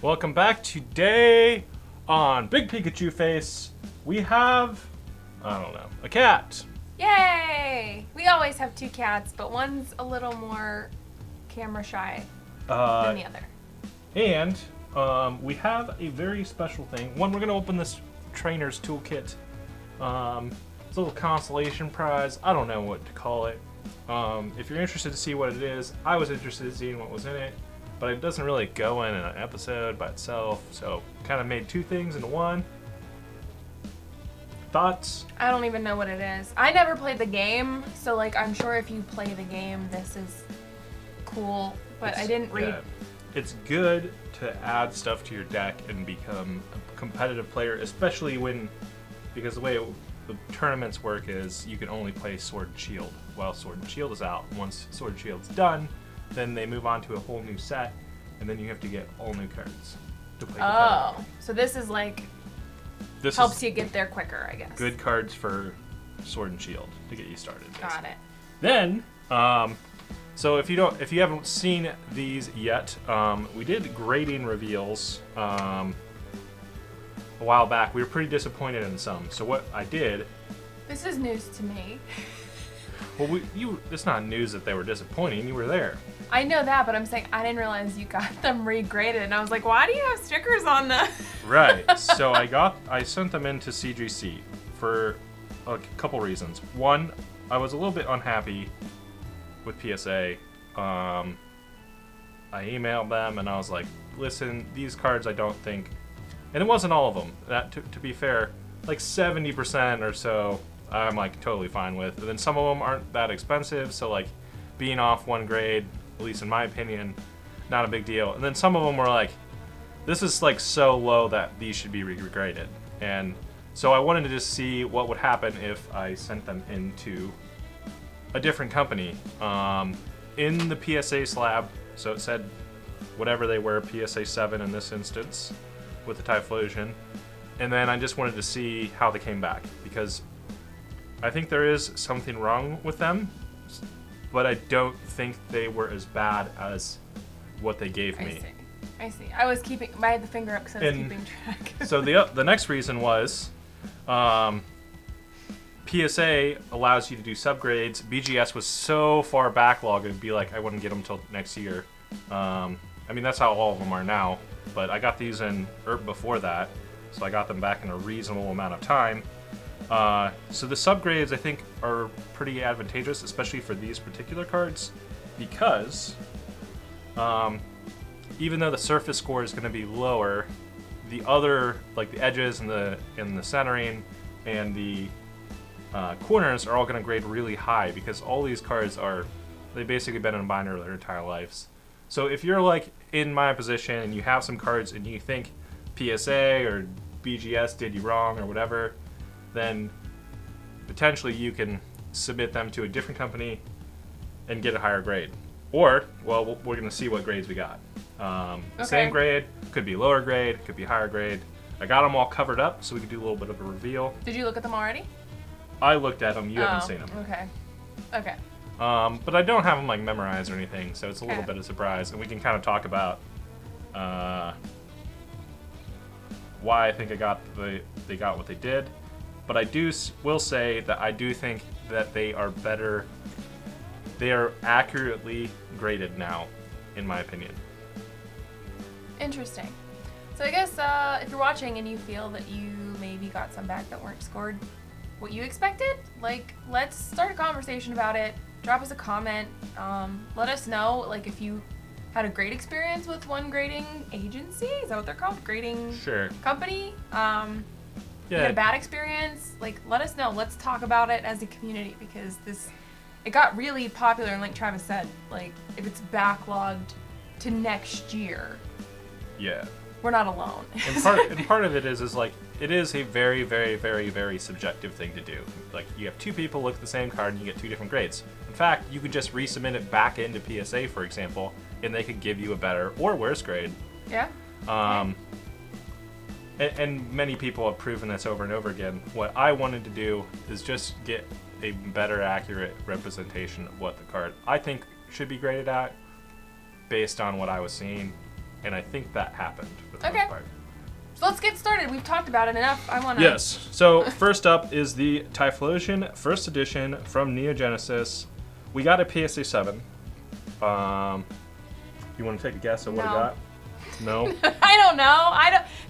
Welcome back. Today on Big Pikachu Face, we have, I don't know, a cat. Yay! We always have two cats, but one's a little more camera shy than the other. And we have a very special thing. One, we're going to open this Trainer's Toolkit. It's a little consolation prize. I don't know what to call it. If you're interested to see what it is, I was interested in seeing what was in it. But it doesn't really go in an episode by itself, so kind of made two things into one. Thoughts? I don't even know what it is. I never played the game, so like I'm sure if you play the game, this is cool. But I didn't read. Yeah, it's good to add stuff to your deck and become a competitive player, especially because the way the tournaments work is you can only play Sword and Shield while Sword and Shield is out. Once Sword and Shield's done, then they move on to a whole new set, and then you have to get all new cards to play. Oh, so this is like helps you get there quicker, I guess. Good cards for Sword and Shield to get you started. Basically. Got it. Then, so if you haven't seen these yet, we did grading reveals a while back. We were pretty disappointed in some. So what I did. This is news to me. Well, it's not news that they were disappointing. You were there. I know that, but I'm saying I didn't realize you got them regraded, and I was like, why do you have stickers on them? Right. So I sent them into CGC for a couple reasons. One, I was a little bit unhappy with PSA. I emailed them and I was like, listen, these cards I don't think, and it wasn't all of them. That to be fair, like 70% or so. I'm like totally fine with. And then some of them aren't that expensive, so like being off one grade, at least in my opinion, not a big deal. And then some of them were like, this is like so low that these should be regraded. And so I wanted to just see what would happen if I sent them into a different company. In the PSA slab, so it said whatever they were, PSA 7 in this instance, with the Typhlosion. And then I just wanted to see how they came back, because I think there is something wrong with them, but I don't think they were as bad as what they gave me. I see. I had the finger up because I was keeping track. So the next reason was PSA allows you to do subgrades. BGS was so far backlogged, it'd be like I wouldn't get them till next year. I mean, that's how all of them are now, but I got these in before that, so I got them back in a reasonable amount of time. So the subgrades I think are pretty advantageous, especially for these particular cards, because even though the surface score is going to be lower, the other, like the edges and the centering and the corners are all going to grade really high, because all these cards they've basically been in binder their entire lives. So if you're like in my position and you have some cards and you think PSA or BGS did you wrong or whatever, then potentially you can submit them to a different company and get a higher grade. Or, well, we're going to see what grades we got. Same grade, could be lower grade, could be higher grade. I got them all covered up so we could do a little bit of a reveal. Did you look at them already? I looked at them, you haven't seen them. Okay. But I don't have them like memorized or anything, so it's a little bit of surprise, and we can kind of talk about why I think they got what they did. But I will say that I do think that they are better. They are accurately graded now, in my opinion. Interesting. So I guess if you're watching and you feel that you maybe got some back that weren't scored what you expected, like, let's start a conversation about it. Drop us a comment. Let us know, like, if you had a great experience with one grading agency. Is that what they're called? Grading company? You had a bad experience, like, let us know. Let's talk about it as a community, because it got really popular, and like Travis said, like, if it's backlogged to next year, we're not alone. And part of it is like, it is a very, very, very, very subjective thing to do. Like, you have two people look at the same card and you get two different grades. In fact, you could just resubmit it back into PSA, for example, and they could give you a better or worse grade. Yeah. And many people have proven this over and over again. What I wanted to do is just get a better, accurate representation of what the card I think should be graded at, based on what I was seeing. and I think that happened for the Okay. most part. So let's get started. We've talked about it enough. I want to. Yes. So first up is the Typhlosion First Edition from Neo Genesis. We got a PSA 7. You want to take a guess at what No. I got? No. I don't know.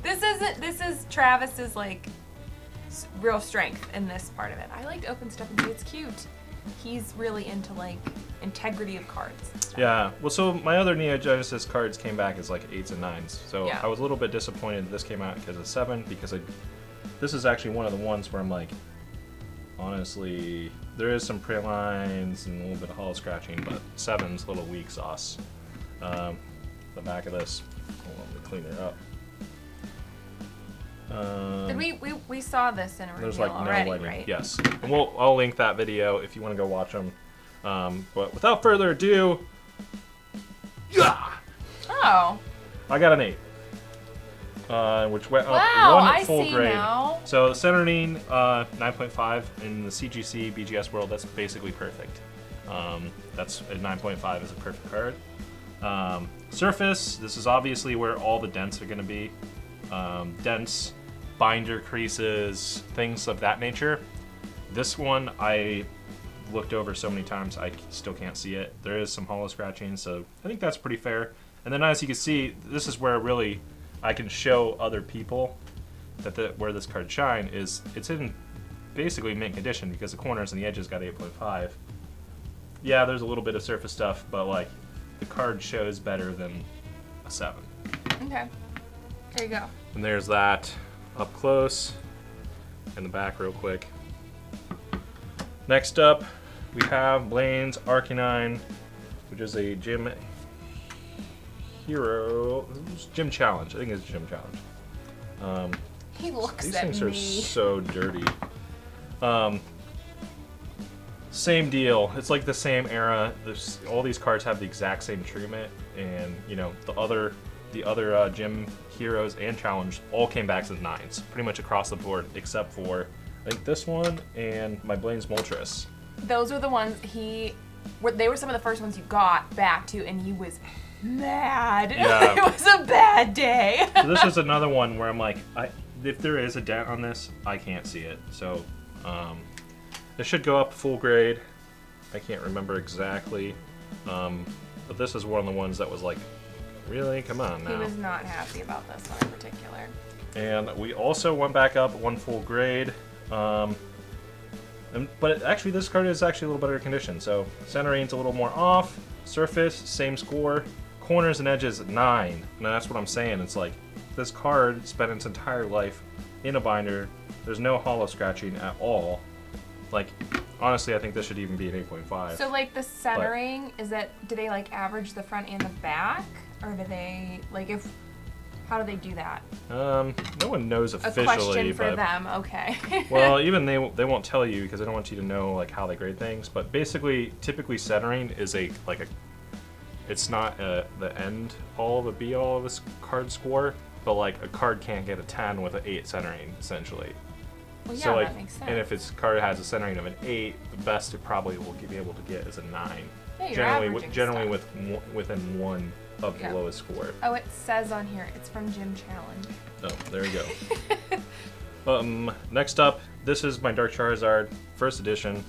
This is Travis's like real strength in this part of it. I like to open stuff and see it's cute. He's really into like integrity of cards. and stuff. Yeah. Well, so my other Neo Genesis cards came back as like 8s and 9s. So Yeah. I was a little bit disappointed this came out because of 7 because this is actually one of the ones where I'm like, honestly, there is some print lines and a little bit of hollow scratching, but 7's a little weak sauce. The back of this, hold on, let me clean it up. Did we saw this in a There's reveal like no already, lighting. right? Yes, and I'll link that video if you want to go watch them. But without further ado, yeah, Oh. I got an 8, which went up Wow, one I full see grade. now. So the Centerine 9.5 in the CGC BGS world, that's basically perfect. That's a 9.5 is a perfect card. Surface, this is obviously where all the dents are going to be. Dents, binder creases, things of that nature. This one I looked over so many times I still can't see it. There is some hollow scratching, so I think that's pretty fair. And then as you can see, this is where really I can show other people that where this card shine is it's in basically mint condition because the corners and the edges got 8.5. Yeah, there's a little bit of surface stuff, but like the card shows better than a 7. Okay. There you go. And there's that up close and the back real quick. Next up, we have Blaine's Arcanine, which is a Gym Hero Gym Challenge. I think it's Gym Challenge. He looks These at things me. are so dirty. Same deal. It's like the same era. All these cards have the exact same treatment, and you know the other gym heroes and challenge all came back as 9s, pretty much across the board, except for I think this one and my Blaine's Moltres. Those were the ones they were some of the first ones you got back to, and he was mad. Yeah. It was a bad day. So this is another one where I'm like, if there is a dent on this, I can't see it. So it should go up full grade. I can't remember exactly, but this is one of the ones that was like, really? Come on now. He was not happy about this one in particular. And we also went back up one full grade. But actually, this card is actually a little better condition. So Centerine's a little more off. Surface, same score. Corners and edges, 9. And that's what I'm saying. It's like this card spent its entire life in a binder. There's no hollow scratching at all. Like, honestly, I think this should even be an 8.5. So like the centering, do they like average the front and the back? Or do they, like how do they do that? No one knows officially. A question for but, them, okay. well, even they won't tell you because they don't want you to know like how they grade things. But basically, typically centering is it's not the end all, the be all of this card score, but like a card can't get a 10 with an 8 centering essentially. Well, yeah, So like, that makes sense. and if its card has a centering of an 8, the best it probably will be able to get is a 9. Yeah, you're Generally averaging stuff. within one of Yeah. the lowest score. Oh, it says on here, it's from Gym Challenge. Oh, there you go. Next up, this is my Dark Charizard, first edition.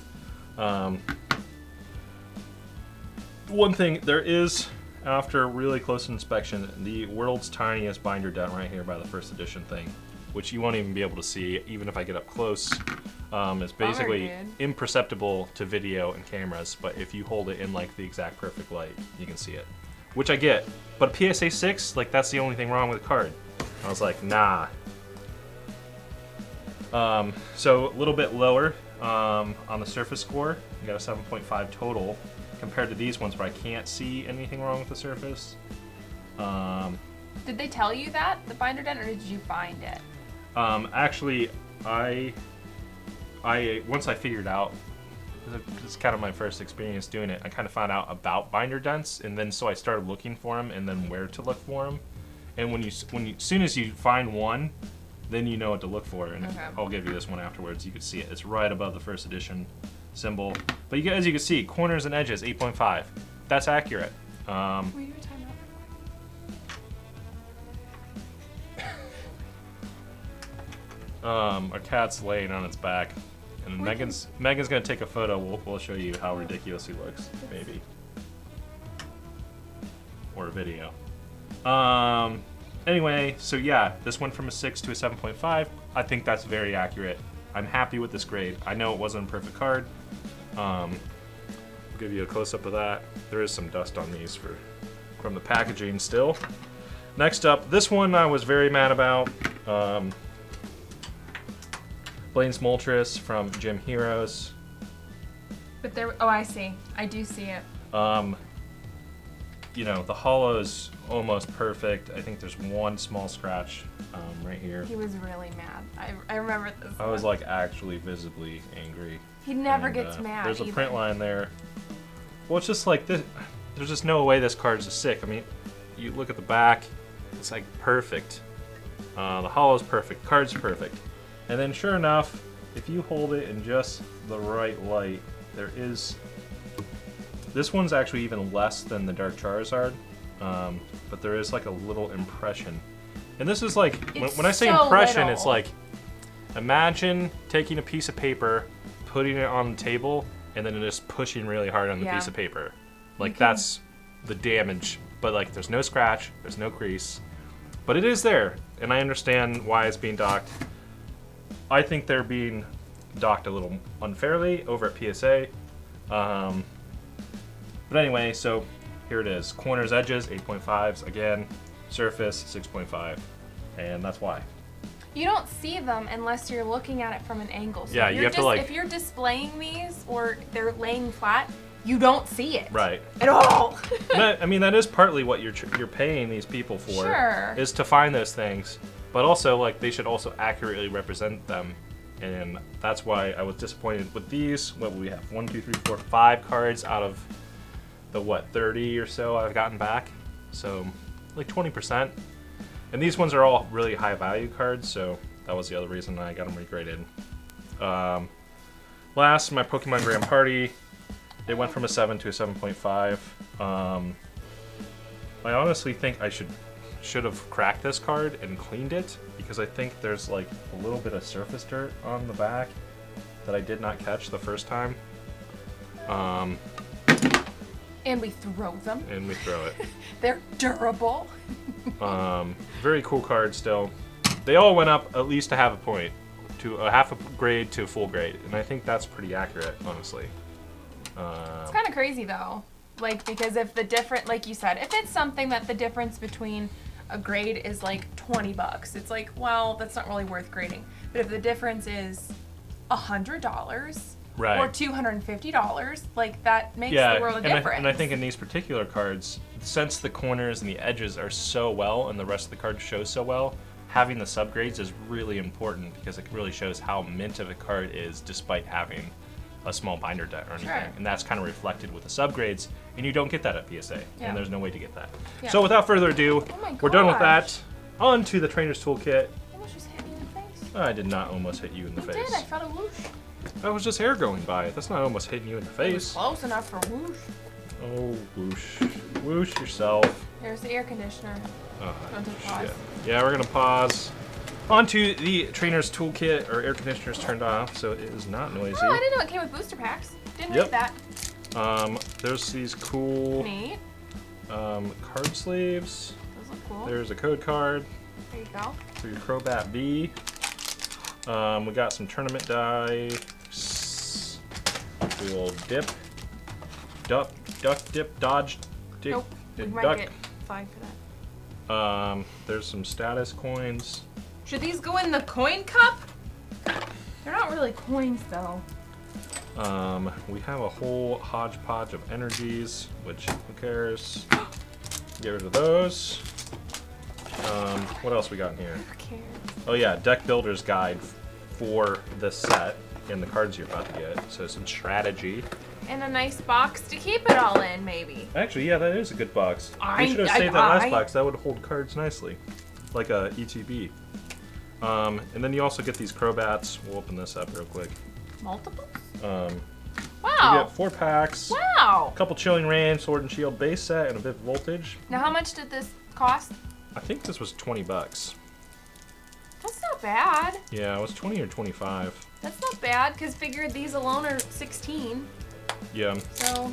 One thing, there is, after really close inspection, the world's tiniest binder dent right here by the first edition thing, which you won't even be able to see, even if I get up close. It's basically dude. imperceptible to video and cameras, but if you hold it in like the exact perfect light, you can see it. Which I get, but PSA 6, like that's the only thing wrong with the card. I was like, nah. So a little bit lower on the surface score. You got a 7.5 total compared to these ones where I can't see anything wrong with the surface. Did they tell you that, the binder dent, or did you find it? Actually, I once I figured out, this is kind of my first experience doing it, I kind of found out about binder dents, and then so I started looking for them and then where to look for them. And as soon as you find one, then you know what to look for. And Okay. I'll give you this one afterwards. You can see it. It's right above the first edition symbol. But as you can see, corners and edges, 8.5. That's accurate. Will you time out? Our cat's laying on its back, and Megan's gonna take a photo. We'll show you how ridiculous he looks, maybe, or a video. Anyway, so yeah, this went from a 6 to a 7.5. I think that's very accurate. I'm happy with this grade. I know it wasn't a perfect card. I'll give you a close-up of that. There is some dust on these from the packaging still. Next up, this one I was very mad about. Blaine's Moltres from Gym Heroes. But there, oh, I see. I do see it. You know, the hollow's almost perfect. I think there's one small scratch right here. He was really mad. I remember this. I was like actually visibly angry. He never gets mad. There's a either. print line there. Well, it's just like this. There's just no way this card's a sick. I mean, you look at the back, it's like perfect. The hollow's perfect. Card's perfect. And then sure enough, if you hold it in just the right light, there is. This one's actually even less than the Dark Charizard, but there is like a little impression. And this is like, when I say so impression, little. it's like, imagine taking a piece of paper, putting it on the table, and then just pushing really hard on the piece of paper. Like that's the damage, but like there's no scratch, there's no crease, but it is there, and I understand why it's being docked. I think they're being docked a little unfairly over at PSA. But anyway, so here it is. Corners, edges, 8.5s. Again, surface, 6.5. And that's why. You don't see them unless you're looking at it from an angle. So yeah, you have to like... If you're displaying these or they're laying flat, you don't see it. Right. At all. I mean, that is partly what you're paying these people for. Sure. Is to find those things. But also, like, they should also accurately represent them. And that's why I was disappointed with these. What will we have? 1, 2, 3, 4, 5 cards out of the, 30 or so I've gotten back. So, like 20%. And these ones are all really high value cards, so that was the other reason I got them regraded. Last, my Pokemon Grand Party. It went from a 7 to a 7.5. I honestly think I should have cracked this card and cleaned it, because I think there's like a little bit of surface dirt on the back that I did not catch the first time. And we throw them. And we throw it. They're durable. Very cool card still. They all went up at least a half a point, to a half a grade to a full grade, and I think that's pretty accurate, honestly. It's kind of crazy though, like, because if the different, like you said, if it's something that the difference between a grade is like $20, it's like, well, that's not really worth grading. But if the difference is $100, right, or $250, like, that makes the world of difference. And I think in these particular cards, since the corners and the edges are so well and the rest of the card shows so well, having the subgrades is really important, because it really shows how mint of a card is despite having a small binder dent or anything. Sure. And that's kind of reflected with the subgrades, and you don't get that at PSA, and there's no way to get that. Yeah. So without further ado, we're done with gosh. that. On to the Trainer's Toolkit. I almost just hit me in the face. I did not almost hit you in the I face. did, I felt a whoosh. That was just air going by. That's not almost hitting you in the It was face. close enough for whoosh. Oh, whoosh. Whoosh yourself. There's the air conditioner. Don't take pause. Shit. Yeah, we're gonna pause. On to the Trainer's Toolkit. Our air conditioner's turned off, so it is not noisy. Oh, I didn't know it came with booster packs. Didn't read that. There's these cool Neat. card sleeves. Those look cool. There's a code card There you go. for your Crobat V. We got some tournament die. We will dip, duck, dip, dodge, dip, Nope. We might duck. get fined for that. There's some status coins. Should these go in the coin cup? They're not really coins though. We have a whole hodgepodge of energies, which who cares? Get rid of those. What else we got in here? Who cares? Oh yeah, deck builder's guide for this set and the cards you're about to get. So some strategy. And a nice box to keep it all in, maybe. Actually, yeah, that is a good box. We should have saved that last box. That would hold cards nicely, like a ETB. And then you also get these Crobats. We'll open this up real quick. Multiples? You Wow. get 4 packs. Wow. A couple Chilling Reign, Sword and Shield base set, and a bit of Voltage. Now, how much did this cost? I think this was $20. That's not bad. Yeah, it was 20 or 25. That's not bad, because figured these alone are 16. Yeah. So,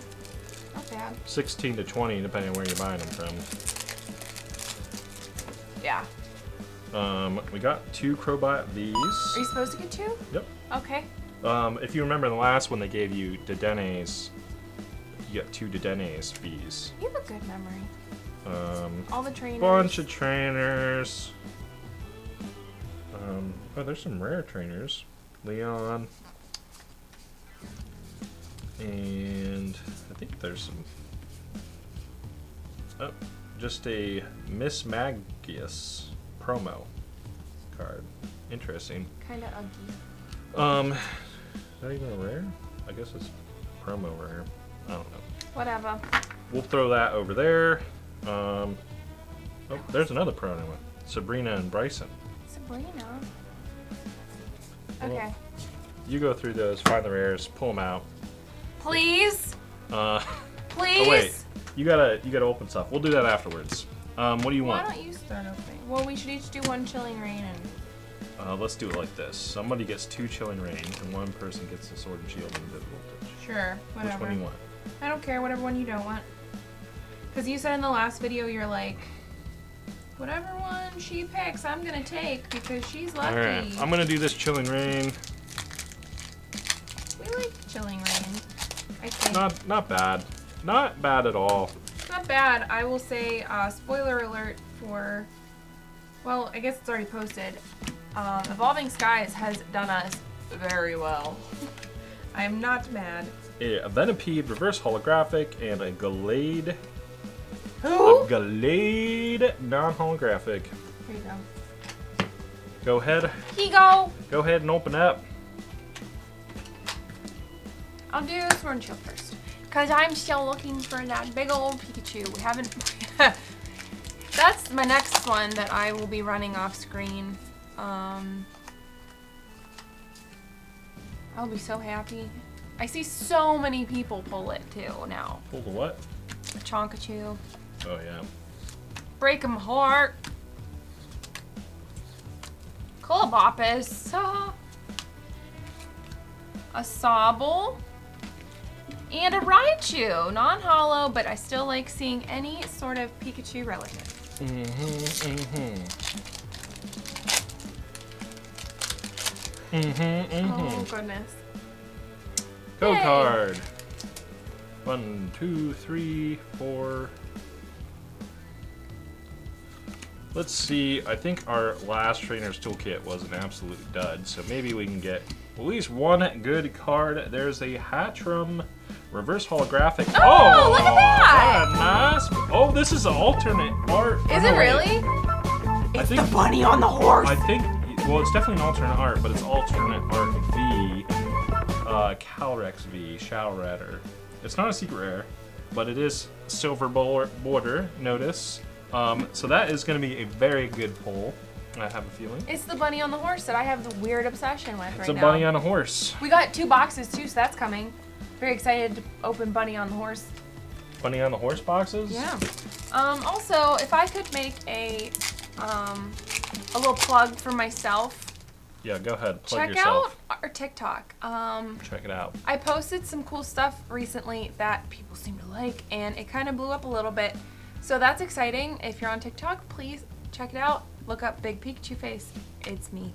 not bad. 16 to 20, depending on where you're buying them from. Yeah. We got 2 Crowbot V's. Are you supposed to get 2? Yep. Okay. If you remember in the last one, they gave you Dedenes. You got 2 Dedenes V's. You have a good memory. All the trainers. Bunch of trainers. Oh, there's some rare trainers. Leon. And I think there's some. Oh, just a Miss Magius promo card. Interesting. Kind of ugly. Is that even a rare? I guess it's promo rare. I don't know. Whatever. We'll throw that over there. Oh, there's another promo one. Sabrina and Bryson. Sabrina. Okay. Well, you go through those, find the rares, pull them out. Please. Please. Oh wait, you gotta open stuff. We'll do that afterwards. What do you want? Why don't you start opening? Well, we should each do 1 Chilling Reign and. Let's do it like this. Somebody gets 2 Chilling Reign, and 1 person gets the Sword and Shield and Invisible Voltage. Sure. Whatever. Which one do you want? I don't care. Whatever one you don't want. Because you said in the last video you're like, whatever one she picks, I'm gonna take because she's lucky. All right, I'm gonna do this Chilling Reign. We like Chilling Reign. I think. Not bad. Not bad at all. It's not bad. I will say, spoiler alert for, well, I guess it's already posted. Evolving Skies has done us very well. I am not mad. A Venipede reverse holographic and a Gallade. Who? A Gallade non-holographic. Here you go. Go ahead. Here you go. Go ahead and open up. I'll do Sword and Shield first. Because I'm still looking for that big old Pikachu. We haven't... That's my next one that I will be running off screen. I'll be so happy. I see so many people pull it too now. Pull the what? A Chonkachu. Oh yeah. Break 'em heart. Colobopus. A Sobble. And a Raichu. Non-hollow, but I still like seeing any sort of Pikachu relative. Oh, goodness. Code Yay. card. 1, 2, 3, 4. Let's see. I think our last Trainer's Toolkit was an absolute dud, so maybe we can get at least 1 good card. There's a Hatterene reverse holographic. Oh, look at that! What a nice. Oh, this is alternate art. Is it really? I think The bunny on the horse. I think. Well, it's definitely an alternate art, but it's alternate art V. Calyrex V, Shadow Ratter. It's not a secret rare, but it is silver border, notice. So that is going to be a very good pull, I have a feeling. It's the bunny on the horse that I have the weird obsession with It's right a now. bunny on a horse. We got 2 boxes too, so that's coming. Very excited to open bunny on the horse. Bunny on the horse boxes? Yeah. Also, if I could make a little plug for myself. Yeah, go ahead. Plug Check yourself. out our TikTok. Check it out. I posted some cool stuff recently that people seem to like, and it kind of blew up a little bit. So that's exciting. If you're on TikTok, please check it out. Look up Big Pikachu Face. It's me.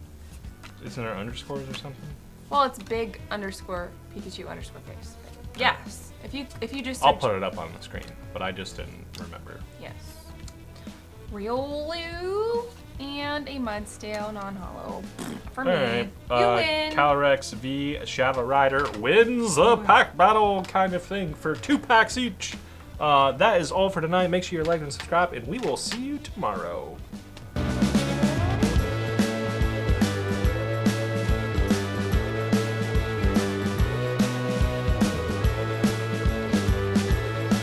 Isn't there underscores or something? Well, it's big _Pikachu _face. Yes. If you just I'll search, put it up on the screen, but I just didn't remember. yes. Riolu and a Mudstale non-hollow for me. Alright. You win. Calyrex V Shadow Rider wins a pack battle kind of thing for 2 packs each. That is all for tonight. Make sure you like and subscribe, and we will see you tomorrow.